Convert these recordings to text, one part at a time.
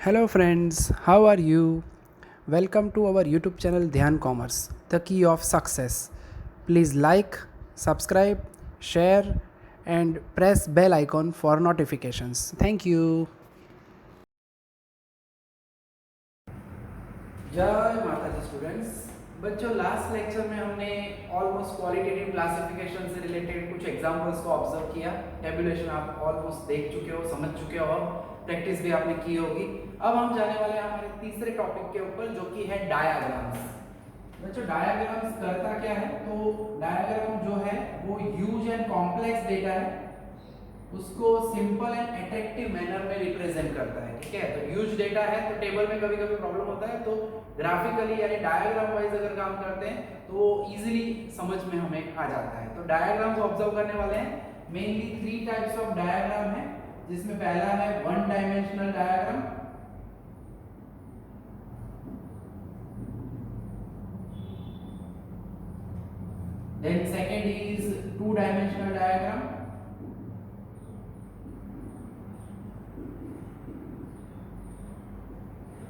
Hello friends, how are you? Welcome to our YouTube channel Dhyan Commerce, the key of success. Please like, subscribe, share and press bell icon for notifications. Thank you. जय माता the students. बच्चों last lecture में हमने almost qualitative classification से related कुछ examples को observe किया। Tabulation आप ऑलमोस्ट देख चुके हो, समझ चुके हो, अब प्रैक्टिस भी आपने की होगी। अब हम जाने वाले हैं हमारे तीसरे टॉपिक के ऊपर जो कि है डायाग्राम्स। बच्चों डायाग्राम्स करता क्या है? तो डायाग्राम जो है वो ह्यूज एंड कॉम्प्लेक्स डेटा है, उसको सिंपल एंड अट्रैक्टिव मैनर में रिप्रेजेंट करता है। ठीक है, तो ह्यूज डेटा है तो टेबल में कभी कभी प्रॉब्लम होता है, तो ग्राफिकली यानी डायग्राम वाइज अगर काम करते हैं तो इजीली समझ में हमें आ जाता है। तो डायग्राम्स ऑब्जर्व करने वाले हैं। मेनली 3 टाइप्स ऑफ डायग्राम है, जिसमें पहला है one dimensional diagram, then second is two dimensional diagram,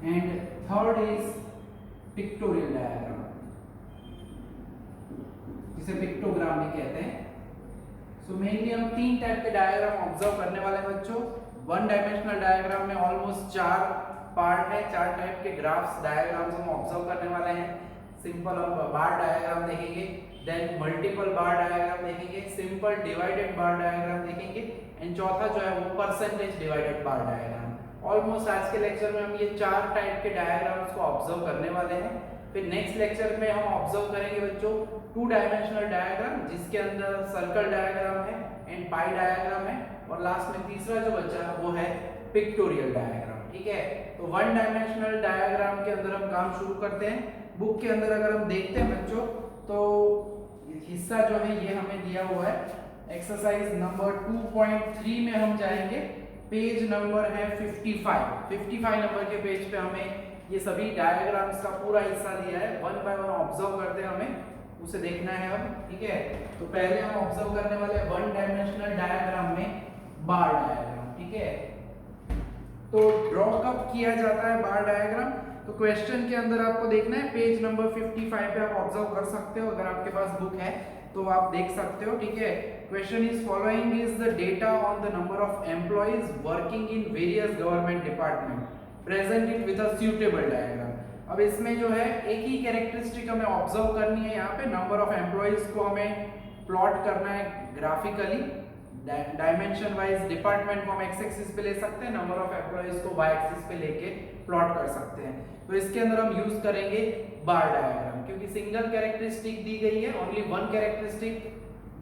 and third is pictorial diagram, जिसे पिक्टोग्राम भी कहते हैं। सो मेनली हम 3 टाइप के डायग्राम ऑब्जर्व करने वाले हैं बच्चों। वन डायमेंशनल डायग्राम में ऑलमोस्ट 4 पार्ट है, 4 टाइप के ग्राफ्स डायग्राम्स हम ऑब्जर्व करने वाले हैं। सिंपल हम बार डायग्राम देखेंगे, देन मल्टीपल बार डायग्राम देखेंगे, सिंपल डिवाइडेड बार डायग्राम देखेंगे, एंड चौथा जो है वो percentage divided bar diagram. Almost आज के लेक्चर में हम ये 4 टाइप के डायग्राम्स को ऑब्जर्व करने वाले हैं। फिर नेक्स्ट लेक्चर में हम ऑब्जर्व करेंगे बच्चों 2 डायमेंशनल डायग्राम, जिसके अंदर सर्कल डायग्राम है एंड पाई डायग्राम है, और लास्ट में तीसरा जो बचा वो है पिक्टोरियल डायग्राम। ठीक है, तो 1 डायमेंशनल डायग्राम के अंदर हम काम शुरू करते हैं। बुक के अंदर अगर हम देखते हैं बच्चों तो हिस्सा जो है ये हमें दिया हुआ है। एक्सरसाइज नंबर 2.3 में हम जाएंगे, पेज नंबर है 55 नंबर के पेज पे हमें ये सभी डायग्राम्स का पूरा हिस्सा दिया है। वन बाय वन ऑब्जर्व करते हैं, हमें उसे देखना है अब। ठीक है, तो पहले हम ऑब्जर्व करने वाले वन डायमेंशनल डायग्राम में बार डायग्राम। ठीक है, तो ड्रॉ कब किया जाता है बार डायग्राम? तो क्वेश्चन के अंदर आपको देखना है, पेज नंबर 55 पे आप ऑब्जर्व कर सकते हो, अगर आपके पास बुक है तो आप देख सकते हो। ठीक है, question is following is the data on the number of employees working in various government department, present it with a suitable diagram. अब इसमें जो है एक ही कैरेक्टरिस्टिक हमें ऑब्जर्व करनी है। यहाँ पे नंबर ऑफ एम्प्लॉइज को हमें प्लॉट करना है ग्राफिकली। डायमेंशन वाइज डिपार्टमेंट को हम एक्स एक्सिस पे ले सकते हैं, नंबर ऑफ एम्प्लॉइज को वाई एक्सिस पे लेके प्लॉट कर सकते हैं। तो इसके अंदर हम यूज करेंगे बार डायग्राम, क्योंकि सिंगल कैरेक्टरिस्टिक दी गई है, ओनली वन कैरेक्टरिस्टिक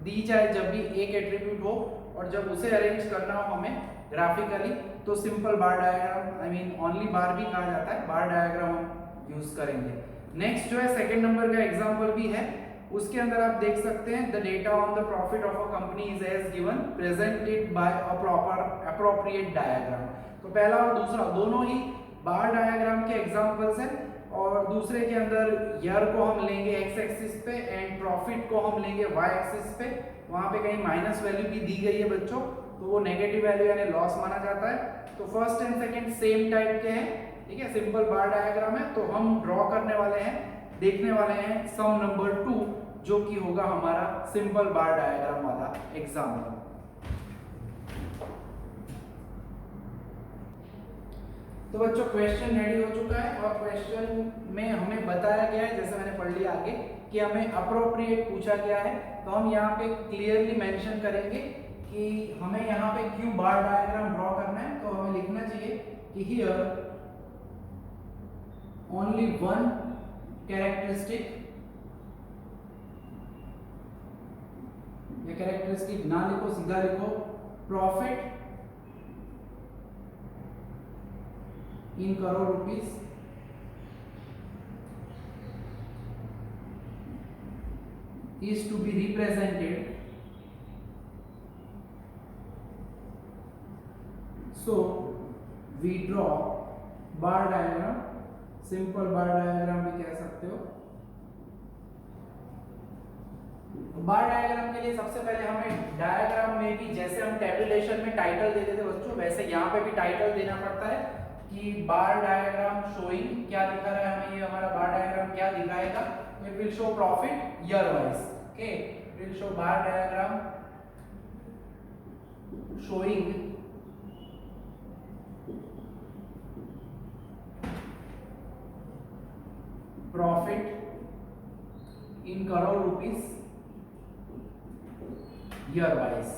दी जाए जब भी एक एट्रीब्यूट हो, और जब उसे अरेंज करना हो हमें ग्राफिकली तो simple bar diagram, I mean only bar भी कहा जाता है, बार डायग्राम हम यूज करेंगे। नेक्स्ट जो है सेकंड नंबर का एग्जांपल भी है, उसके अंदर आप देख सकते हैं the data on the profit of a company is as given, presented by a proper appropriate diagram. तो पहला और दूसरा दोनों ही बार डायग्राम के एग्जांपल्स हैं, और दूसरे के अंदर ईयर को हम लेंगे एक्स एक्सिस पे एंड प्रॉफिट को हम लेंगे वाई एक्सिस पे। वहां पे कहीं माइनस वैल्यू भी दी गई है बच्चों, तो वो नेगेटिव वैल्यू यानी लॉस माना जाता है। तो first and second same type के हैं। ठीक है, सिंपल बार डायग्राम है, तो हम ड्रॉ करने वाले हैं, देखने वाले हैं सम नंबर 2, जो कि होगा हमारा सिंपल बार डायग्राम वाला एग्जाम्पल। तो बच्चों क्वेश्चन रेडी हो चुका है, और क्वेश्चन में हमें बताया गया है, जैसे मैंने पढ़ लिया आगे, कि हमें अप्रोप्रिएट पूछा गया है। तो हम यहाँ पे क्लियरली मेंशन करेंगे कि हमें यहाँ पे क्यों बार डायग्राम ड्रॉ करना है। तो हमें लिखना चाहिए कि हियर ओनली वन कैरेक्टरिस्टिक, ये कैरेक्टरिस्टिक ना लिखो, सीधा लिखो profit in crore rupees is to be represented, so we draw bar diagram, simple bar diagram भी कह सकते हो। बार डायग्राम के लिए सबसे पहले हमें डायग्राम में भी, जैसे हम टेबुलेशन में टाइटल देते थे बच्चों, वैसे यहाँ पे भी टाइटल देना पड़ता है कि बार डायग्राम शोइंग क्या दिखा रहा है हमें, ये हमारा बार डायग्राम क्या दिखाएगा, तो it will show profit year wise. Okay, it will show bar diagram showing profit in crore rupees year wise।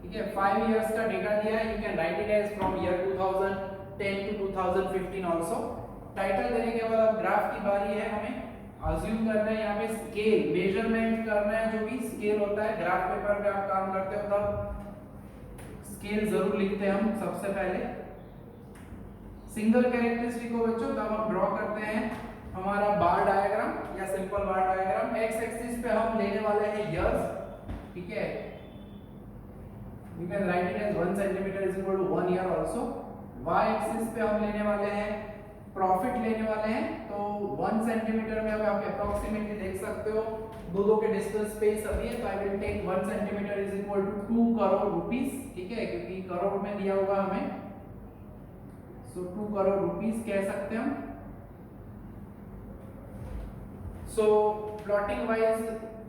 ठीक है, 5 years का डेटा दिया है, you can write it as from year 2010 to 2015 also. Title देने के बाद अब graph की बारी है, हमें अज्यूम करना है यहाँ पे स्केल मेजरमेंट करना है, जो भी स्केल होता है ग्राफ पेपर पे आप काम करते हो तब स्केल जरूर लिखते हैं हम सबसे पहले। सिंगल कैरेक्टरिस्टिक को बच्चों तब हम ड्रॉ करते हैं हमारा बार डायग्राम या simple bar diagram. X axis पे हम लेने वाले हैं इयर्स। ठीक है, we can write it as 1 centimetre is equal to 1 year also. Y axis पे हम लेने वाले हैं प्रॉफिट लेने वाले हैं, तो 1 सेंटीमीटर में अगर आप अप्रोक्सीमेटली देख सकते हो दो के डिस्टेंस पे सभी है, तो I will take 1 centimetre is equal to 2 crore rupees. ठीक है, क्योंकि करोड़ में दिया होगा हमें, सो 2 करोड़ रुपीस कह सकते हैं हम। सो प्लॉटिंग वाइज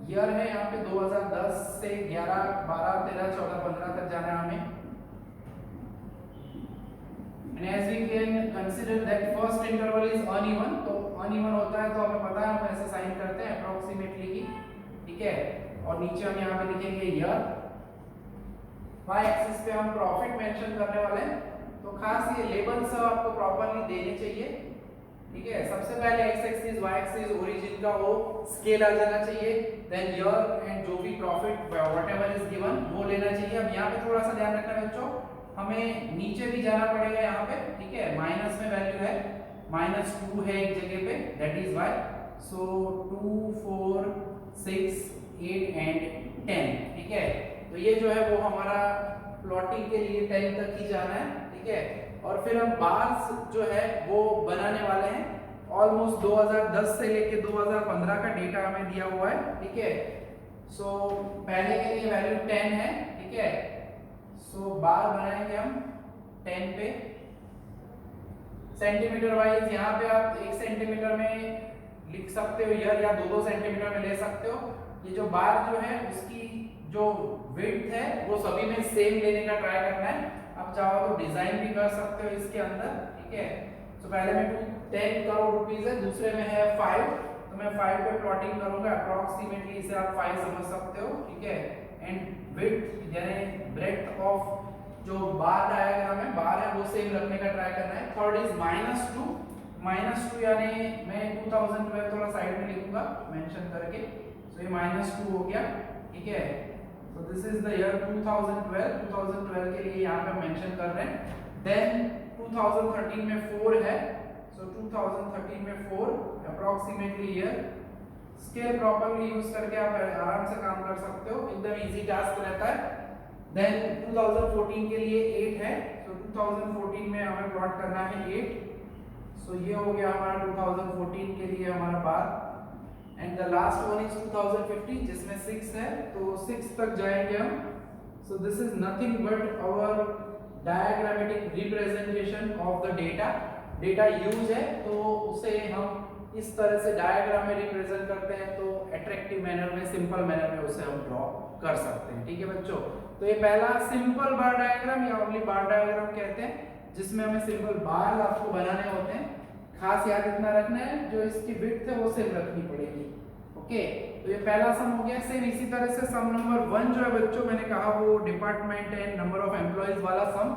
ईयर है यहाँ पे 2010 से 11, 12, 13, 14, 15 तक जाना है हमें। And as we can consider that first interval is uneven, तो uneven होता है तो हमें पता है हम ऐसे साइन करते हैं अप्रोक्सीमेटली की। ठीक है, और नीचे हम यहाँ पे लिखेंगे ईयर। y एक्सिस पे हम प्रॉफिट मेंशन करने वाले हैं, तो खास ये लेबल सब आपको प्रॉपर्ली देने चाहिए। ठीक है, सबसे पहले x axis y axis origin का वो स्केल आ जाना चाहिए, देन ईयर एंड जो भी प्रॉफिट व्हाटएवर इज गिवन वो लेना चाहिए। अब यहाँ पे थोड़ा सा ध्यान रखना बच्चों, हमें नीचे भी जाना पड़ेगा यहाँ पे। ठीक है, माइनस में वैल्यू है, -2 है एक जगह पे, that is why. So 2, 4, 6, 8 and 10। ठीक है, तो ये जो है वो हमारा प्लॉटिंग के लिए 10 तक ही जाना है। ठीक है, और फिर हम बार्स जो है वो बनाने वाले हैं। ऑलमोस्ट 2010 से लेके 2015 का डेटा हमें दिया हुआ है। ठीक है, सो पहले के लिए वैल्यू 10 है। ठीक है, सो बार बनाएंगे हम 10 पे। सेंटीमीटर वाइज यहाँ पे आप 1 सेंटीमीटर में लिख सकते हो ईयर, या 2-2 सेंटीमीटर में ले सकते हो। ये जो बार जो है उसकी जो विड्थ है वो सभी में सेम लेने का ट्राई करना है। आप चाहो तो डिजाइन भी कर सकते हो इसके अंदर। ठीक है, तो पहले में 10 करोड़ रुपीस है, दूसरे में है 5, तो मैं 5 पे प्लॉटिंग करूंगा अप्रोक्सीमेटली, इसे आप 5 समझ सकते हो। ठीक है, एंड विड्थ यानी ब्रेड्थ ऑफ जो बार डायग्राम है, बार है वो सेम रखने का ट्राई करना है। थर्ड इज -2 यानी मैं 2012 थोड़ा साइड में लिखूंगा मेंशन करके, सो ये -2 हो गया। ठीक है, so this is the year 2012 के लिए यहाँ पे मेंशन कर रहे हैं। देन 2013 में 4 है, so 2013 में 4 approximately year. Scale properly use करके आप आराम से काम कर सकते हो, एकदम इजी टास्क रहता है। देन 2014 के लिए 8 है, so 2014 में हमें प्लॉट करना है 8। so ये हो गया हमारा 2014 के लिए हमारा bar. And the last one is 2015 जिसमें 6 है, तो 6 तक जाएंगे हम। So this is nothing but our diagrammatic representation of the data. Data use है तो उसे हम इस तरह से डायग्राम में रिप्रेजेंट करते हैं, तो अट्रैक्टिव मैनर में, सिंपल मैनर में उसे हम ड्रॉ कर सकते हैं। ठीक है बच्चों, तो ये पहला सिंपल बार डायग्राम या ओनली बार डायग्राम कहते हैं, जिसमें हमें सिंपल बार आपको बनाने होते हैं। खास याद इतना रखना है, जो इसकी विड्थ है वो सेम रखनी पड़ेगी। ओके, तो ये पहला सम हो गया। सेम इसी तरह से सम नंबर 1 जो है बच्चों, मैंने कहा वो department and number of employees वाला सम,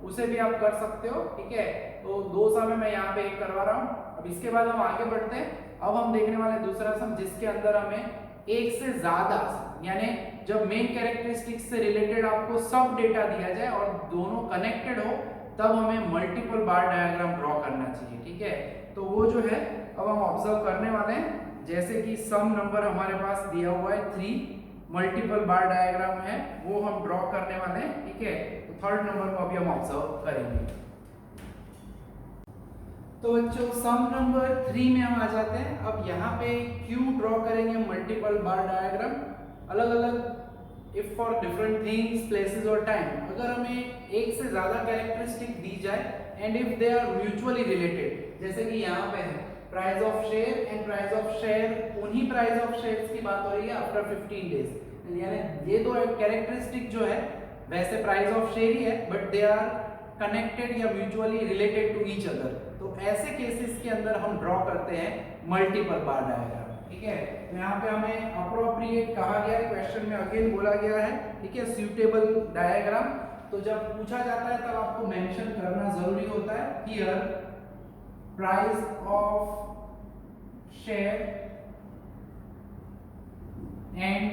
उसे भी आप कर सकते हो। ठीक है, तो 2 सम है, मैं यहाँ पे एक करवा रहा हूँ। अब इसके बाद हम आगे बढ़ते हैं। अब हम देखने वाले दूसरा सम जिसके अंदर हमें एक से ज्यादा, यानी जब मेन कैरेक्टरिस्टिक्स से रिलेटेड आपको सब डेटा दिया जाए और दोनों कनेक्टेड हो, तब हमें मल्टीपल बार डायग्राम ड्रॉ करना चाहिए। ठीक है, तो वो जो है अब हम ऑब्जर्व करने वाले हैं। जैसे कि सम नंबर हमारे पास दिया हुआ है 3, मल्टीपल बार डायग्राम है, वो हम ड्रॉ करने वाले हैं। ठीक है, तो थर्ड नंबर को अभी हम ऑब्जर्व करेंगे। तो बच्चों सम नंबर 3 में हम आ जाते हैं। अब यहाँ पे क्यों ड्रॉ करेंगे मल्टीपल बार डायग्राम, अलग अलग if for different things, places और टाइम। अगर हमें एक से ज्यादा कैरेक्टरिस्टिक दी जाए and if they are mutually related, जैसे कि यहाँ पे है price of share and price of share, उन्हीं प्राइस ऑफ शेयर्स की बात हो रही है आफ्टर 15 डेज, यानी ये दो कैरेक्टरिस्टिक जो है वैसे प्राइस ऑफ शेयर ही है बट दे आर कनेक्टेड या mutually related to each other, तो ऐसे केसेस के अंदर हम ड्रॉ करते हैं मल्टीपल बार डायग्राम। ठीक है, तो यहाँ पे हमें अप्रोप्रिएट कहा गया है, क्वेश्चन में अगेन बोला गया है, ठीक है, सूटेबल डायग्राम। तो जब पूछा जाता है तब आपको मेंशन करना जरूरी होता है, here price of share and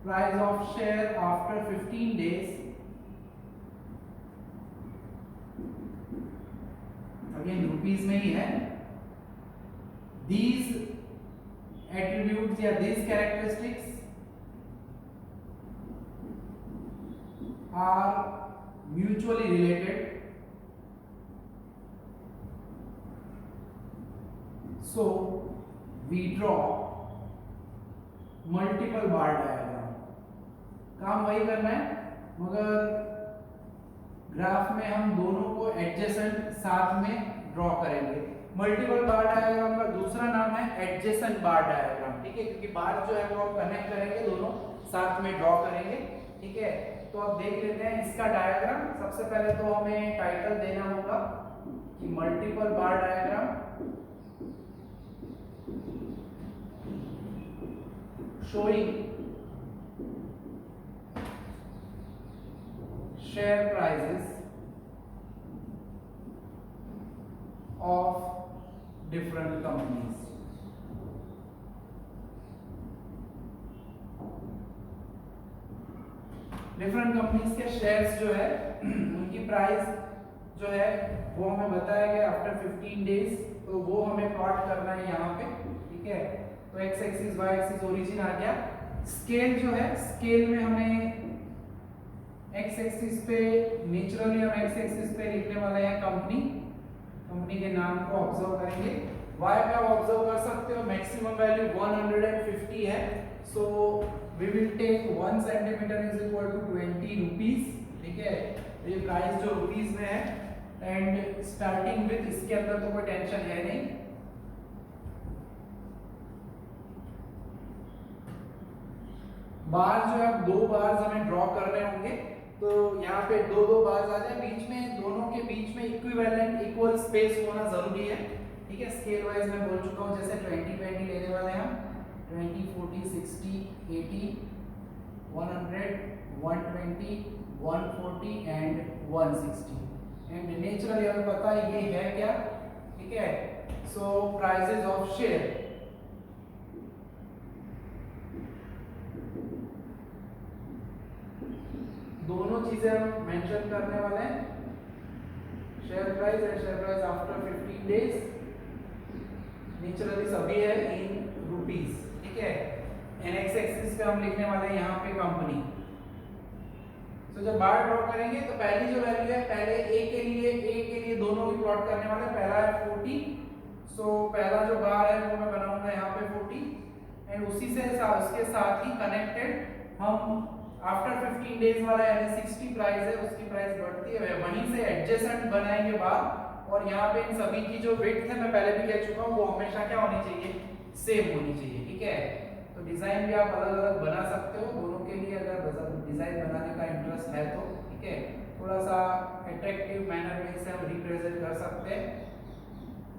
price of share after 15 days, again rupees में ही है, these attributes या these characteristics are mutually related, so we draw multiple bar diagram। काम वही करना है मगर ग्राफ में हम दोनों को एडजेसेंट साथ में ड्रॉ करेंगे। मल्टीपल बार डायग्राम का दूसरा नाम है एडजेसेंट बार डायग्राम। ठीक है, क्योंकि बार जो है वो हम कनेक्ट करेंगे, दोनों साथ में ड्रॉ करेंगे। ठीक है, तो अब देख लेते हैं इसका डायग्राम। सबसे पहले तो हमें टाइटल देना होगा कि multiple bar diagram showing share prices of different companies। Different companies के शेयर्स जो है उनकी प्राइस जो है वो हमें बताया गया आफ्टर 15 डेज, तो वो हमें प्लॉट करना है यहाँ पे। ठीक है, तो X axis Y axis origin आ गया। स्केल जो है, स्केल में हमें एक्स एक्सिस पे नेचुरली हम एक्स एक्सिस पे लिखने वाले हैं कंपनी के नाम को ऑब्जर्व करेंगे। y पे आप ऑब्जर्व कर सकते हो मैक्सिमम वैल्यू 150 है, so we will take 1 centimetre is equal to 20 rupees. ठीक है, ये प्राइस जो रुपीस में है एंड स्टार्टिंग विद, इसके अंदर तो कोई टेंशन है नहीं। बार जो है दो बार हमें ड्रॉ करने होंगे, तो यहाँ पे दो बार्स आ जाए, बीच में दोनों के बीच में इक्विवेलेंट इक्वल स्पेस होना जरूरी है। ठीक है, स्केल वाइज मैं बोल चुका हूँ, जैसे 20 लेने वाले हैं हम, 20 40 60 80 100 120 140 एंड 160 एंड नेचुरली हमें पता है ये है क्या। ठीक है, सो प्राइसेस ऑफ शेयर, दोनों चीजें हम मेंशन करने वाले हैं, share price and share price after 15 days, naturally सभी है इन रुपीस। ठीक है, एंड एक्स एक्सिस पे हम लिखने वाले हैं यहाँ पे कंपनी। तो जब बार ड्रॉ करेंगे तो पहली जो वैल्यू है, पहले ए के लिए दोनों की प्लॉट करने वाले हैं। पहला है 40, सो पहला जो बार है वो मैं बनाऊंगा यहाँ पे 40 एंड उसी से उसके साथ ही कनेक्टेड हम आफ्टर 15 डेज वाला यानी 60 प्राइस है, उसकी प्राइस बढ़ती है, वहीं से एडजेसेंट बनाएंगे बार। और यहाँ पे इन सभी की जो विड्थ है मैं पहले भी कह चुका हूँ, वो हमेशा क्या होनी चाहिए, सेम होनी चाहिए। ठीक है, तो डिजाइन भी आप अलग अलग बना सकते हो दोनों के लिए, अगर डिजाइन बनाने का इंटरेस्ट है तो। ठीक है, थोड़ा सा अट्रैक्टिव मैनर में इसे हम रिप्रेजेंट कर सकते हैं।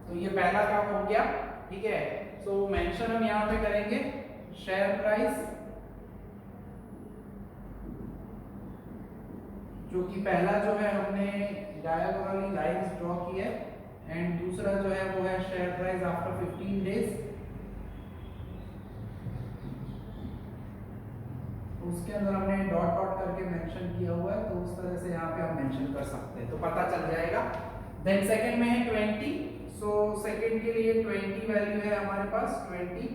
तो ये पहला काम हो गया। ठीक है, सो मेंशन हम यहाँ पे करेंगे शेयर प्राइस, जो कि पहला जो है हमने डायगोनली लाइंस ड्रॉ की है एंड दूसरा जो है वो है शेयर प्राइस आफ्टर 15 डेज। उसके अंदर हमने डॉट डॉट करके मेंशन किया हुआ है, तो उस तरह से यहाँ पे हम मेंशन कर सकते हैं, तो पता चल जाएगा। देन सेकंड में है 20, सो सेकंड के लिए 20 वैल्यू है हमारे पास 20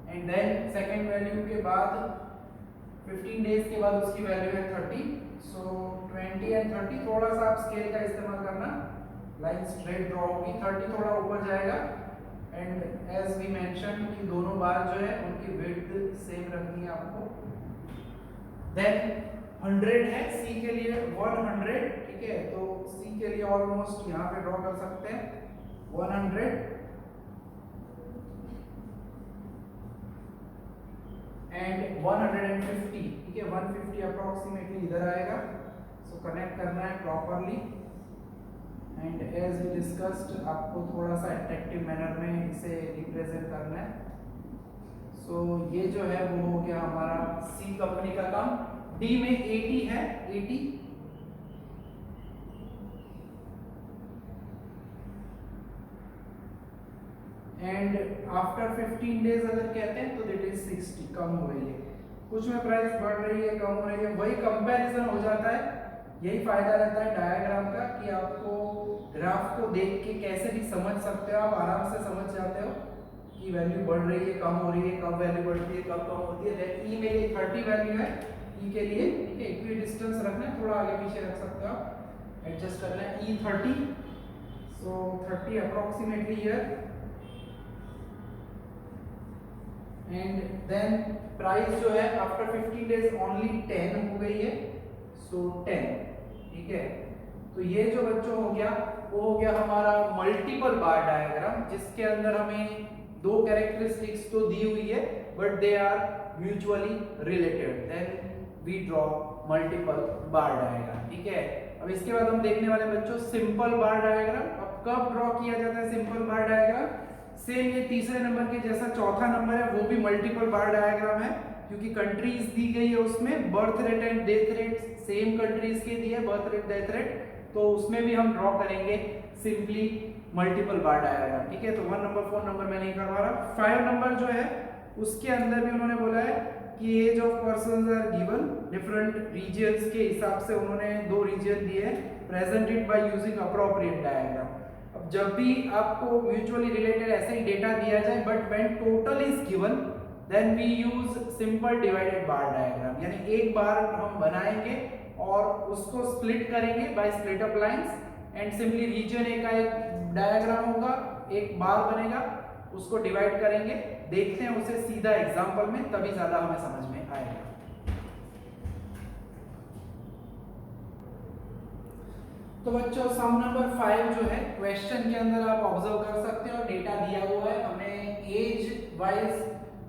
एंड देन सेकंड वैल्यू के बाद 15 डेज के बाद उसकी वैल्यू है 30। सो 20 एंड 30, थोड़ा सा आप स्केल का इस्तेमाल करना, लाइन स्ट्रेट ड्रॉ होगी, 30 थोड़ा ऊपर जाएगा एंड एज वी मेंशन कि दोनों बार जो है उनकी विड्थ सेम रखनी है आपको। देन 100 है, सी के लिए 100। ठीक है। तो सी के लिए ऑलमोस्ट यहाँ पे ड्रॉ कर सकते हैं 100 एंड 150, ठीक है। 150 अप्रोक्सीमेटली इधर आएगा। सो कनेक्ट करना है properly and as we discussed आपको थोड़ा सा अट्रैक्टिव मैनर में इसे रिप्रेजेंट करना है। सो ये जो है वो हो गया हमारा सी कंपनी का काम। डी में 80 है, 80 एंड आफ्टर 15 डेज अगर कहते हैं तो दैट इज 60, कम हो रही है। कुछ में प्राइस बढ़ रही है, कम हो रही है, वही कंपैरिजन हो जाता है। यही फायदा रहता है डायग्राम का कि आपको ग्राफ को देख के कैसे भी समझ सकते हो, आप आराम से समझ जाते हो कि वैल्यू बढ़ रही है, कम हो रही है, कब वैल्यू बढ़ती है, कब कम होती है। ई में ये 30 वैल्यू है ई के लिए, ठीक है। इक्वी डिस्टेंस रखना है, थोड़ा आगे पीछे रख सकते हो आप, एडजस्ट करना है। E 30, so 30 approximately here and then price जो है आफ्टर 15 डेज ओनली 10 हो गई है, सो 10, ठीक है। तो ये जो बच्चों हो गया वो हो गया हमारा मल्टीपल बार डायग्राम, जिसके अंदर हमें दो कैरेक्टरिस्टिक्स तो दी हुई है but they are mutually related, then we draw multiple bar diagram, ठीक है। अब इसके बाद हम देखने वाले बच्चों सिंपल बार डायग्राम। अब कब ड्रॉ किया जाता है सिंपल बार डायग्राम? सेम ये तीसरे नंबर के जैसा चौथा नंबर है वो भी मल्टीपल बार डायग्राम है, क्योंकि कंट्रीज दी गई है उसमें, birth rate and death rate same countries के दिए, बर्थ रेट डेथ रेट, तो उसमें भी हम ड्रॉ करेंगे सिंपली मल्टीपल बार डायग्राम, ठीक है। तो 1 नंबर 4 नंबर मैं नहीं करवा रहा। 5 नंबर जो है उसके अंदर भी उन्होंने बोला है कि age of persons are given different regions के हिसाब से, उन्होंने 2 रीजन दिए हैं, presented by using appropriate diagram. अब जब भी आपको म्यूचुअली रिलेटेड ऐसे ही डेटा दिया जाए but when total is given then we use simple divided bar diagram, यानी एक बार हम बनाएंगे और उसको स्प्लिट करेंगे by split up lines and simply region A का एक डायग्राम होगा, एक बार बनेगा, उसको डिवाइड करेंगे। देखते हैं उसे सीधा एग्जांपल में, तभी ज्यादा हमें समझ में आएगा। तो बच्चों सम नंबर 5 जो है क्वेश्चन के अंदर आप ऑब्जर्व कर सकते हो, डेटा दिया हुआ है, हमें एज वाइज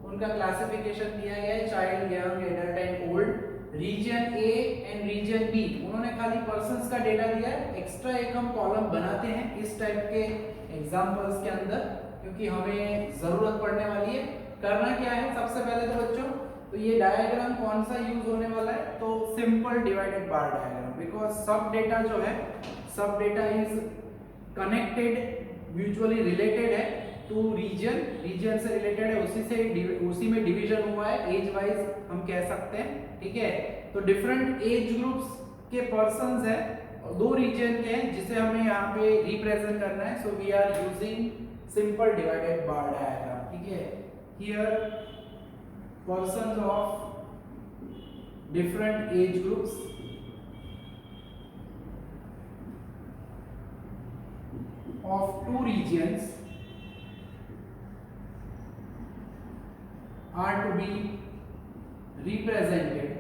उनका क्लासिफिकेशन दिया गया है, child, young, adult and old, region A and region B. उन्होंने खाली पर्संस का डेटा दिया है, एक्स्ट्रा एक हम कॉलम बनाते हैं इस टाइप के एग्जांपल्स के अंदर, क्योंकि हमें जरूरत पड़ने वाली है। करना क्या है सबसे पहले तो बच्चों, तो ये डायग्राम कौन सा यूज होने वाला है, तो simple divided bar diagram, because सब डेटा जो है, सब data is connected, mutually related है टू रीजन, रीजन से रिलेटेड है, उसी में डिवीजन हुआ है, एज वाइज हम कह सकते हैं, ठीक है। तो डिफरेंट एज ग्रुप्स के पर्संस है, 2 रीजन के हैं जिसे हमें यहाँ पे रिप्रेजेंट करना है, so we are using simple divided bar diagram, ठीक है। Here persons of different age groups of 2 regions are to be represented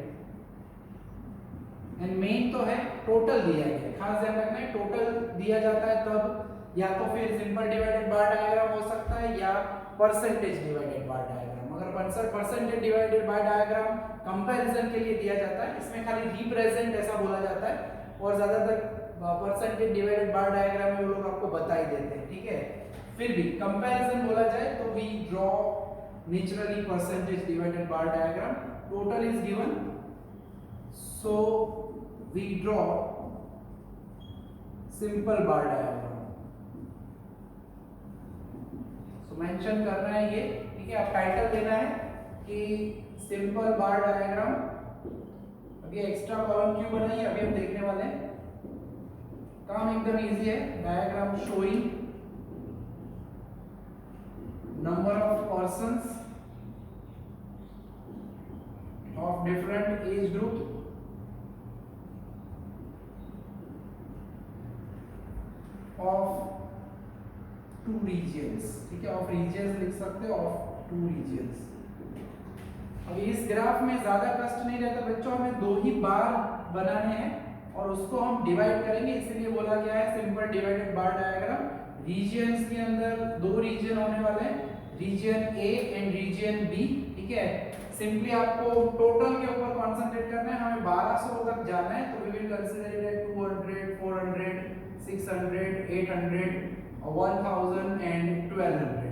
and main तो है टोटल दिया गया है, खास ध्यान रखना है, टोटल दिया जाता है तब या तो फिर सिंपल डिवाइडेड बार डायग्राम हो सकता है या परसेंटेज डिवाइडेड बार डायग्राम। अगर percentage divided by diagram comparison के लिए दिया जाता है, इसमें खाली रिप्रेजेंट ऐसा बोला जाता है, और ज्यादातर परसेंटेज डिवाइडेड बाय डायग्राम में वो लोग आपको बता ही देते हैं, ठीक है। फिर भी कंपैरिजन बोला जाए तो we draw naturally percentage divided by diagram, total is given, so we draw simple bar diagram. So mention करना है ये, ठीक है। अब टाइटल देना है कि सिंपल बार डायग्राम। अभी एक्स्ट्रा कॉलम क्यों बनाई अभी हम देखने वाले हैं, काम एकदम इजी है। Diagram showing number of persons of different age group of 2 regions, ठीक है। ऑफ रीजन्स लिख सकते हो, ऑफ 2 regions। अब इस ग्राफ में ज्यादा कष्ट नहीं रहता बच्चों, हमें 2 ही बार बनाने हैं और उसको हम डिवाइड करेंगे, इसलिए बोला गया है simple divided bar diagram. Regions के अंदर दो रीजन होने वाले हैं, region A and region B, ठीक है। सिंपली आपको टोटल के ऊपर कॉन्सेंट्रेट करना है, हमें 1200 तक जाना है, तो we will consider it 200, 400, 600, 800, 1000 and 1200।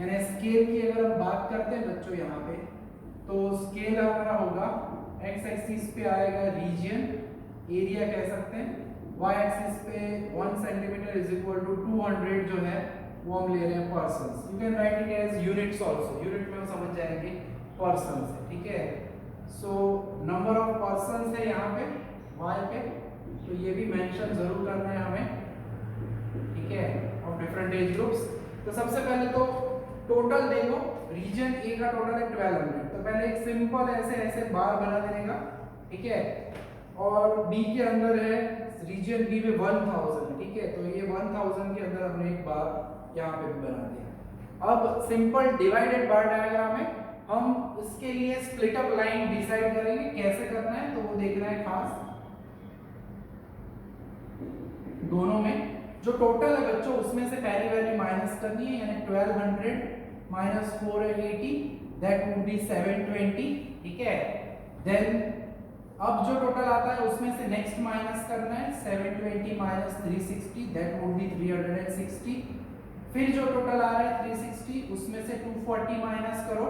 यानी स्केल की अगर हम बात करते हैं बच्चों यहाँ पे, तो स्केल हमारा होगा एक्स एक्सिस पे आएगा रीजन, एरिया कह सकते हैं, वाई एक्सिस पे 1 सेंटीमीटर इज इक्वल टू 200 जो है वो हम ले रहे हैं persons. You can write it as units also, unit में हम समझ जाएंगे पर्सन्स है, ठीक है। सो नंबर ऑफ पर्सन्स है यहाँ पे वाई पे, तो ये भी मेंशन जरूर करना है हमें, ठीक है, ऑफ डिफरेंट एज ग्रुप्स। तो सबसे पहले तो टोटल देखो, रीजन ए का टोटल है 1200, तो पहले एक सिंपल ऐसे ऐसे बार बना देने का, ठीक है। और बी के अंदर है रीजन बी में 1000, ठीक है, तो ये 1000 के अंदर हमने एक बार यहाँ पे भी बना दिया। अब सिंपल डिवाइडेड बार डायग्राम है, हम इसके लिए स्प्लिट अप लाइन डिसाइड करेंगे कैसे करना है, तो वो देखना है खास। दोनों में जो टोटल है बच्चों उसमें से पहली वैल्यू माइनस करनी है, यानी 1200 माइनस 480 दैट वुड बी 720, ठीक है। देन अब जो टोटल आता है उसमें से नेक्स्ट माइनस करना है, 720 माइनस 360 दैट वुड बी 360। फिर जो टोटल आ रहा है 360 उसमें से 240 माइनस करो,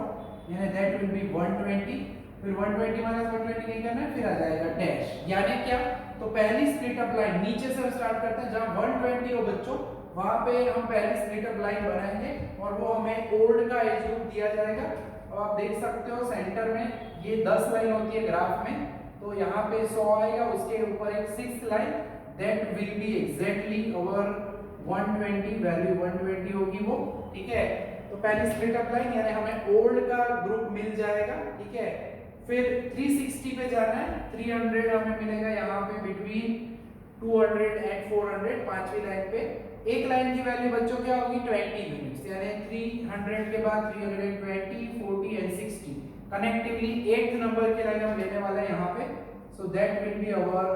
यानी दैट विल बी 120। फिर 120 माइनस 120 नहीं करना है, फिर आ जाएगा डैश। यानी क्या, तो पहली स्प्लिट अप लाइन नीचे से हम स्टार्ट करते हैं, जहां 120 हो बच्चों वहां पे हम पहली स्प्लिट अप लाइन बनाएंगे और वो हमें ओल्ड का एज ग्रुप दिया जाएगा। और आप देख सकते हो सेंटर में ये 10 लाइन होती है ग्राफ में, तो यहाँ पे 100 आएगा, उसके ऊपर एक 6 line, that will B exactly our 120 value 120 होगी वो, ठीक है। तो पहली स्प्लिट अप लाइन यानी हमें ओल्ड का ग्रुप मिल जाएगा, ठीक है। फिर 360 पे जाना है, 300 हमें मिलेगा यहाँ पे बिटवीन 200 एंड 400, पांचवी लाइन पे। एक लाइन की वैल्यू बच्चों क्या होगी 20 यूनिट्स, यानी 300 के बाद 320, 40 एंड 60 कनेक्टिवली 8th नंबर की लाइन हम लेने वाले हैं यहाँ पे। So that will be our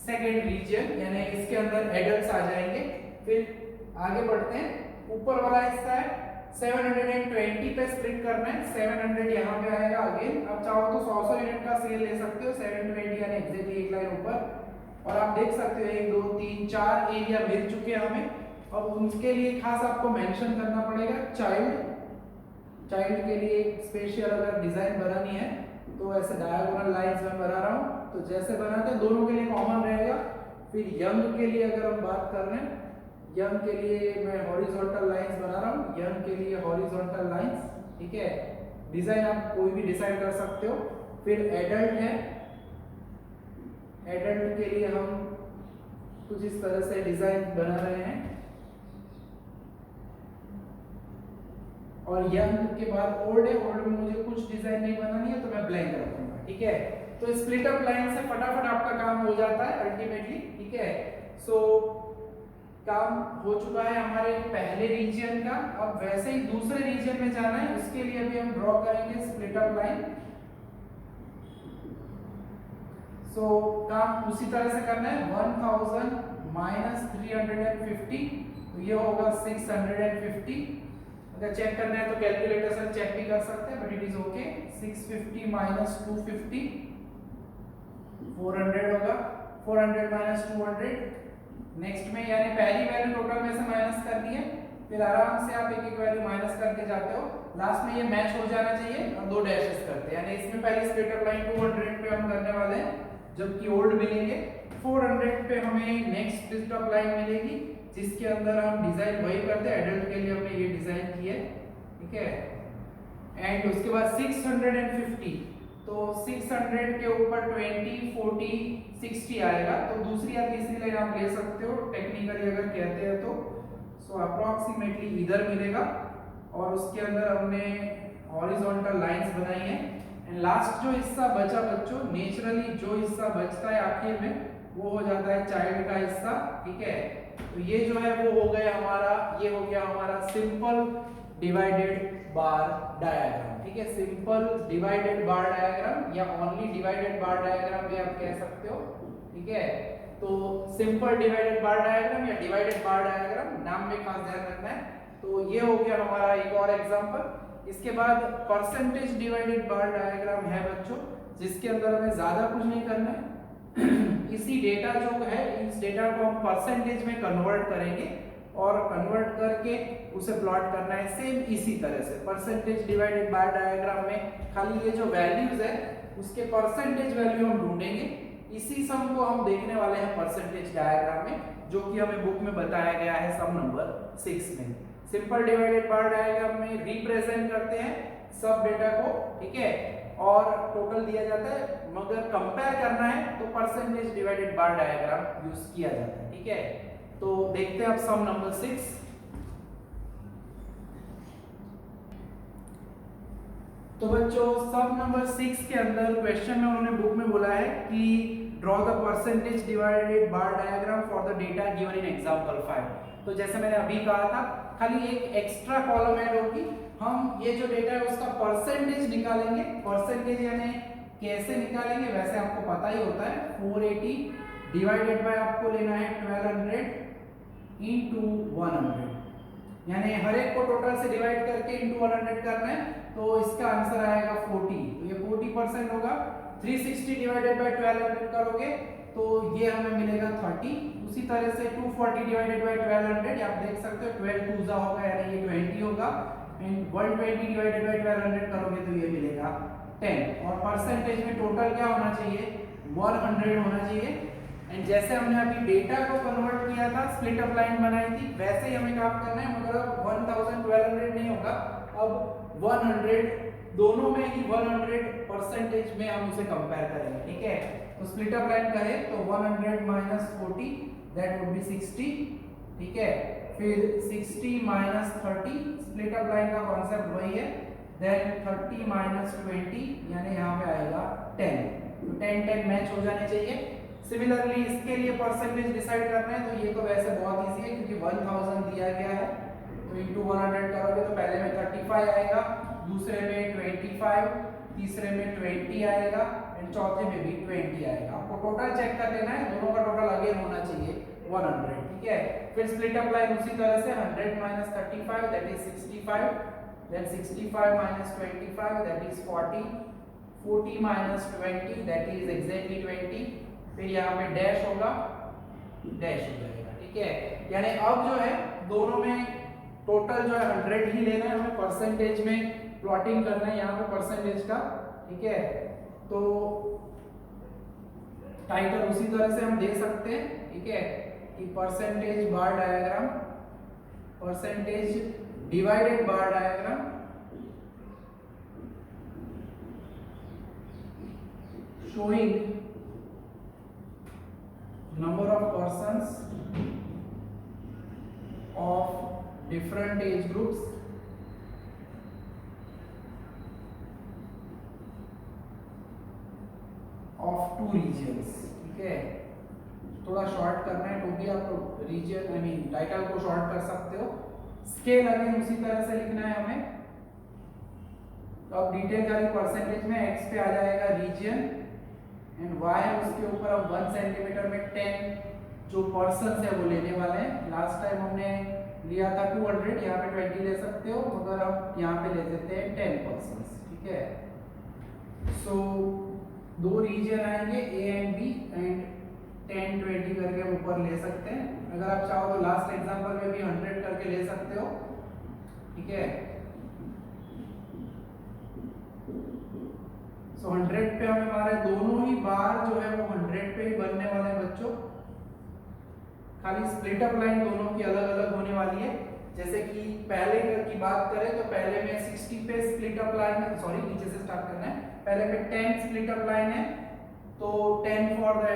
second region, यानी इसके अंदर एडल्ट्स आ जाएंगे। फिर आगे बढ़ते हैं, ऊपर वाला हिस्सा है 720 पे स्प्लिट करना है, 700 यहाँ पे आएगा अगेन। अब चाहो तो 100 यूनिट का सेल ले सकते हो, 720 यानी एग्जैक्टली एक लाइन ऊपर। और आप देख सकते हो 1 2 3 4 एरिया मिल चुके हैं हमें। अब उनके लिए खास आपको मेंशन करना पड़ेगा चाइल्ड के लिए एक स्पेशल अगर डिजाइन बनानी है तो ऐसे डायगोनल लाइंस में बना रहा हूँ, तो जैसे बनाते हैं दोनों के लिए कॉमन रहेगा। फिर यंग के लिए अगर हम बात कर रहे हैं, यंग के लिए मैं हॉरिजॉन्टल लाइंस बना रहा हूँ, यंग के लिए हॉरिजॉन्टल लाइंस, ठीक है। डिजाइन आप कोई भी डिसाइड कर सकते हो। फिर एडल्ट है, एडल्ट के लिए हम कुछ इस तरह से डिजाइन बना रहे हैं। और यंग के बाद ओल्ड है, ओल्ड में मुझे कुछ डिजाइन नहीं बनानी है तो मैं ब्लैंक रखूंगा, ठीक है। तो स्प्लिट अप लाइन से फटाफट आपका काम हो जाता है अल्टीमेटली, ठीक है। सो काम हो चुका है हमारे पहले रीजन का। अब वैसे ही दूसरे रीजन में जाना है, उसके लिए भी हम ड्रॉ करेंगे स्प्लिट अप लाइन। सो काम उसी तरह से करना है, 1000 माइनस 350, तो ये होगा 650। अगर चेक करना है तो कैलकुलेटर से चेक भी कर सकते हैं, but it is okay. 650 minus 250 400 होगा, 400 माइनस 200। नेक्स्ट में यानी पहली वैल्यू टोटल में से माइनस करनी है, फिर आराम से आप एक एक वैल्यू माइनस करके जाते हो, लास्ट में ये मैच हो जाना चाहिए और दो डैशेस करते हैं। यानी इसमें पहली स्प्लिट अप लाइन 200 पे हम करने वाले हैं, जबकि ओल्ड मिलेंगे 400 पे हमें नेक्स्ट स्प्लिट अप लाइन मिलेगी, जिसके अंदर हम डिजाइन वही करते हैं। एडल्ट के लिए हमने ये डिजाइन की है, ठीक है। एंड उसके बाद 650, तो 600 के ऊपर 20 40 60 आएगा, तो दूसरी या तीसरी लाइन आप ले सकते हो टेक्निकली अगर कहते हैं तो। सो अप्रोक्सीमेटली इधर मिलेगा और उसके अंदर हमने हॉरिजॉन्टल लाइंस बनाई है। एंड लास्ट जो हिस्सा बचा बच्चों, नेचुरली जो हिस्सा बचता है आखिर में वो हो जाता है चाइल्ड का हिस्सा, ठीक है। तो ये जो है वो हो गया हमारा, ये हो गया हमारा सिंपल डिवाइडेड बार डायग्राम, ठीक है। सिंपल डिवाइडेड बार डायग्राम या ओनली डिवाइडेड बार डायग्राम भी आप कह सकते हो, ठीक है। तो सिंपल डिवाइडेड बार डायग्राम या डिवाइडेड बार डायग्राम नाम में खास ध्यान रखना है। तो ये हो गया हमारा एक और एग्जांपल। इसके बाद परसेंटेज डिवाइडेड बार डायग्राम है बच्चों, जिसके अंदर हमें ज्यादा कुछ नहीं करना है। इसी डेटा जो है, इस डेटा को हम परसेंटेज में कन्वर्ट करेंगे और कन्वर्ट करके उसे प्लॉट करना है सेम इसी तरह से। परसेंटेज डिवाइडेड बार डायग्राम में खाली ये जो वैल्यूज है उसके परसेंटेज वैल्यू हम ढूंढेंगे। इसी सम को हम देखने वाले हैं परसेंटेज डायग्राम में, जो कि हमें बुक में बताया गया है सम नंबर 6 में। सिंपल डिवाइडेड बार डायग्राम में रिप्रेजेंट करते हैं सब डेटा को, ठीक है, और टोटल दिया जाता है। मगर कंपेयर करना है तो percentage divided bar diagram use किया जाता है, ठीक है। तो देखते हैं अब सम नंबर 6। तो बच्चों सम नंबर 6 के अंदर क्वेश्चन में उन्होंने बुक में बोला है कि draw the percentage divided bar diagram for the data given in example 5। तो जैसे मैंने अभी कहा था, खाली एक एक्स्ट्रा कॉलम ऐड होगी। हम ये जो डेटा है उसका परसेंटेज निकालेंगे। परसेंटेज यानी कैसे निकालेंगे, वैसे आपको पता ही होता है। 480 डिवाइडेड बाय आपको लेना है 1200 into 100, यानी हर एक को टोटल से डिवाइड करके into 100 करना है। तो इसका आंसर आएगा 40। तो ये 40% होगा। 360 डिवाइडेड बाय 1200 करोगे तो ये हमें मिलेगा 30। उसी तरह से 240 डिवाइडेड बाय 1200, आप देख सकते हो 12 2 जा होगा, यानी ये 20 होगा। एंड 120 डिवाइडेड बाय 1200 करोगे तो ये मिलेगा 10। और परसेंटेज में टोटल क्या होना चाहिए, 100 होना चाहिए। एंड जैसे हमने अभी डेटा को कन्वर्ट किया था, स्प्लिट अप लाइन बनाई थी, वैसे ही हमें काम करना है। मगर अब 1200 नहीं होगा, अब 100 दोनों में ही 100 परसेंटेज में हम उसे कंपेयर करेंगे, ठीक है। तो स्प्लिट अप लाइन करें तो 100 माइनस 40 दैट वुड बी 60, ठीक है। फिर 60 माइनस 30, स्प्लिट अप लाइन का कॉन्सेप्ट वही है। देन 30 माइनस 20, यानी यहाँ पे आएगा 10। तो 10 10 मैच हो जाने चाहिए। सिमिलरली इसके लिए परसेंटेज डिसाइड करना है तो ये तो वैसे बहुत इजी है, क्योंकि 1000 दिया गया है। तो into 100 करोगे तो पहले में 35 आएगा, दूसरे में 25, तीसरे में 20 आएगा, एंड चौथे में भी 20 आएगा। आपको टोटल चेक कर लेना है, दोनों का टोटल अगेन होना चाहिए 100, ठीक है। फिर स्प्लिट अप लाइन उसी तरह से 100 minus 35 that is 65, then 65 minus 25 that is 40, 40 minus 20 that is exactly 20। फिर यहाँ पे डैश होगा, डैश हो जाएगा, ठीक है। यानी अब जो है दोनों में टोटल जो है 100 ही लेना है, हमें परसेंटेज में प्लॉटिंग करना है यहाँ पे परसेंटेज का, ठीक है। तो टाइटल उसी तरह से हम दे सकते हैं, ठीक है, कि percentage bar diagram, percentage divided bar diagram showing number of persons of different age groups of two regions, ठीक है। थोड़ा शॉर्ट करना है तो भी आप रीजन आई मीन टाइटल को शॉर्ट कर सकते हो। स्केल अगेन उसी तरह से लिखना है हमें। तो अब डिटेल खाली परसेंटेज में x पे आ जाएगा रीजन एंड y है उसके ऊपर अब 1 सेंटीमीटर में 10 जो पर्सन है वो लेने वाले हैं। लास्ट टाइम हमने लिया था 200, यहाँ पे 20 ले सकते हो, मगर अब यहाँ पे ले देते हैं 10 पर्सन, ठीक है। सो दो रीजन आएंगे A एंड B एंड 10 20 करके हम ऊपर ले सकते हैं। अगर आप चाहो तो लास्ट एग्जांपल में भी 100 करके ले सकते हो, ठीक है। सो 100 पे हमें हमारे दोनों ही बार जो है वो 100 पे ही बनने वाले हैं बच्चों। खाली स्प्लिट अप लाइन दोनों की अलग अलग होने वाली है। जैसे कि पहले की बात करें तो पहले में 60 पे स्प्लिट अप लाइन है, सॉरी नीचे से स्टार्ट करना है। पहले में 10 स्प्लिट अप लाइन है, तो 10 फॉर द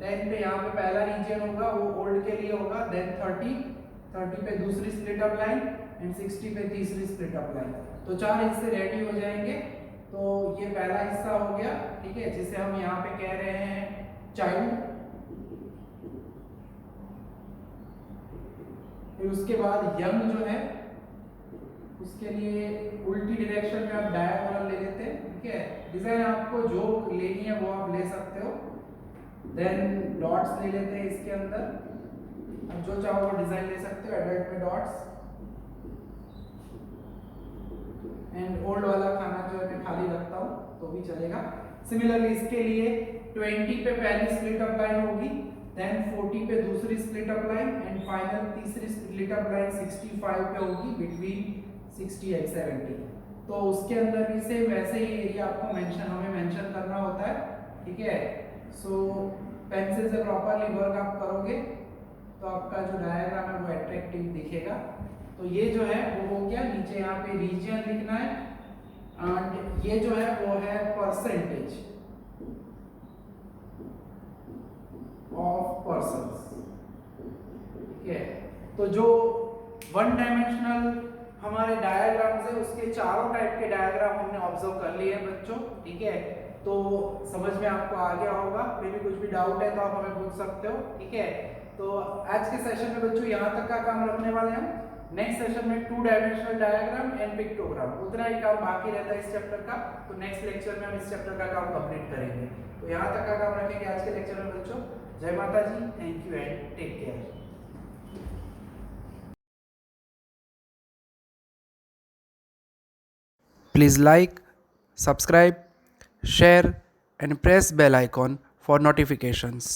10 पे यहाँ पे पहला रीजन होगा वो ओल्ड के लिए होगा। देन 30 पे दूसरी स्प्लिट अप लाइन एंड 60 पे तीसरी स्प्लिट अप लाइन। तो 4 हिस्से रेडी हो जाएंगे। तो ये पहला हिस्सा हो गया, ठीक है, जिसे हम यहाँ पे कह रहे हैं चाइल्ड। फिर उसके बाद यंग जो है उसके लिए उल्टी डायरेक्शन में आप डायगोनल ले लेते हैं, ठीक है। डिजाइन आपको जो लेनी है वो आप ले सकते हो। देन डॉट्स ले लेते हैं इसके अंदर, अब जो चाहो वो डिजाइन ले सकते हो एडल्ट में डॉट्स। एंड ओल्ड वाला खाना जो है मैं खाली रखता हूँ तो भी चलेगा। सिमिलरली इसके लिए 20 पे पहली स्प्लिट अप लाइन होगी, देन 40 पे दूसरी split up line and final तीसरी स्प्लिट अप लाइन 65 पे होगी बिटवीन 60 एंड 70। तो उसके अंदर भी से वैसे ही एरिया आपको हमें मेंशन करना होता है, ठीक है। सो पेंसिल से प्रॉपरली वर्क आप करोगे तो आपका जो डायग्राम है वो अट्रैक्टिव दिखेगा। तो ये जो है वो हो गया, नीचे यहाँ पे रीजन लिखना है एंड ये जो है वो है परसेंटेज ऑफ पर्सन्स, ठीक है। तो जो वन डायमेंशनल हमारे डायग्राम्स है उसके चारों टाइप के डायग्राम हमने ऑब्जर्व कर लिए हैं बच्चों, ठीक है। तो समझ में आपको आ गया होगा, फिर भी कुछ भी डाउट है तो आप हमें पूछ सकते हो, ठीक है। तो आज के सेशन में बच्चों यहाँ तक का काम रखने वाले हैं। नेक्स्ट सेशन में 2 डायमेंशनल डायग्राम एंड पिक्टोग्राम, उतना ही काम बाकी रहता है इस चैप्टर का। तो नेक्स्ट लेक्चर में हम इस चैप्टर का काम कंप्लीट करेंगे। तो यहाँ तक का काम रखेंगे आज के लेक्चर में बच्चों। जय Mata ji, thank you and take care. Please like, subscribe, share and press bell icon for notifications.